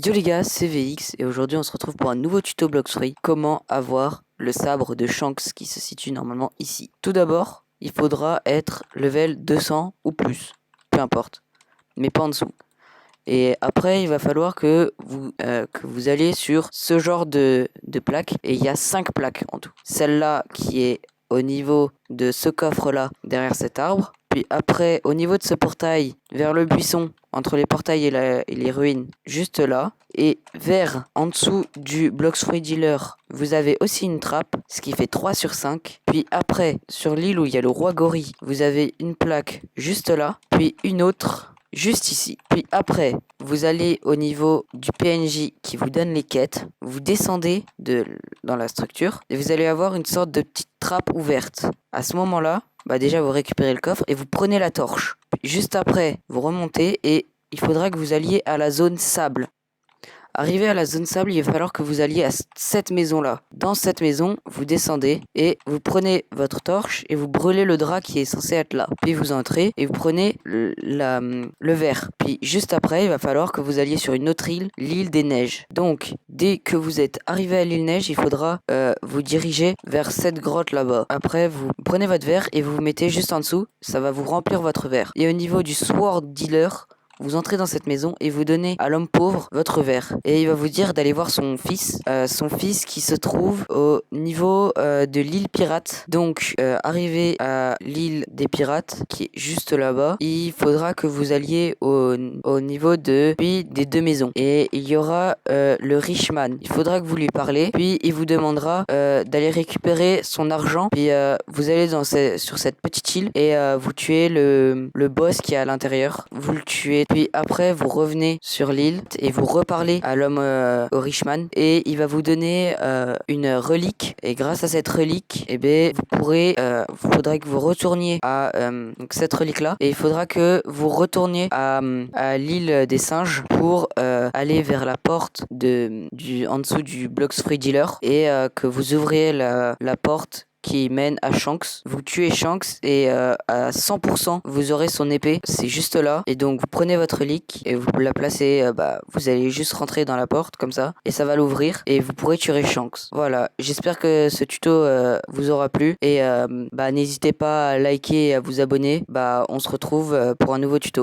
Yo les gars, c'est VX et aujourd'hui on se retrouve pour un nouveau tuto Blox-Free. Comment avoir le sabre de Shanks qui se situe normalement ici. Tout d'abord, il faudra être level 200 ou plus, peu importe, mais pas en dessous. Et après, il va falloir que vous alliez sur ce genre de plaque. Et il y a 5 plaques en tout. Celle-là qui est au niveau de ce coffre-là, derrière cet arbre. Puis après, au niveau de ce portail, vers le buisson, entre les portails et les ruines, juste là. Et vers, en dessous du Blox Free Dealer, vous avez aussi une trappe, ce qui fait 3 sur 5. Puis après, sur l'île où il y a le roi gorille, vous avez une plaque juste là. Puis une autre juste ici. Puis après, vous allez au niveau du PNJ qui vous donne les quêtes. Vous descendez dans la structure et vous allez avoir une sorte de petite trappe ouverte. À ce moment-là, déjà vous récupérez le coffre et vous prenez la torche. Puis juste après, vous remontez et il faudra que vous alliez à la zone sable. Arrivé à la zone sable, il va falloir que vous alliez à cette maison-là. Dans cette maison, vous descendez et vous prenez votre torche et vous brûlez le drap qui est censé être là. Puis vous entrez et vous prenez le verre. Puis juste après, il va falloir que vous alliez sur une autre île, l'île des neiges. Donc, dès que vous êtes arrivé à l'île neige, il faudra vous diriger vers cette grotte là-bas. Après, vous prenez votre verre et vous vous mettez juste en dessous. Ça va vous remplir votre verre. Et au niveau du Sword Dealer, vous entrez dans cette maison et vous donnez à l'homme pauvre votre verre. Et il va vous dire d'aller voir son fils qui se trouve au niveau de l'île pirate. Donc, arrivé à l'île des pirates, qui est juste là-bas, il faudra que vous alliez au niveau des deux maisons. Et il y aura le rich man. Il faudra que vous lui parlez. Puis, il vous demandera d'aller récupérer son argent. Puis, vous allez sur cette petite île et vous tuez le boss qui est à l'intérieur. Vous le tuez. Puis après, vous revenez sur l'île et vous reparlez à l'homme au Richman et il va vous donner une relique. Et grâce à cette relique, vous faudrait que vous retourniez à donc cette relique-là et il faudra que vous retourniez à l'île des singes pour aller vers la porte en dessous du Blox Free Dealer et que vous ouvriez la porte qui mène à Shanks. Vous tuez Shanks et à 100% vous aurez son épée. C'est juste là. Et donc vous prenez votre relique et vous la placez. Vous allez juste rentrer dans la porte comme ça et ça va l'ouvrir et vous pourrez tuer Shanks. Voilà. J'espère que ce tuto vous aura plu et n'hésitez pas à liker et à vous abonner. On se retrouve pour un nouveau tuto.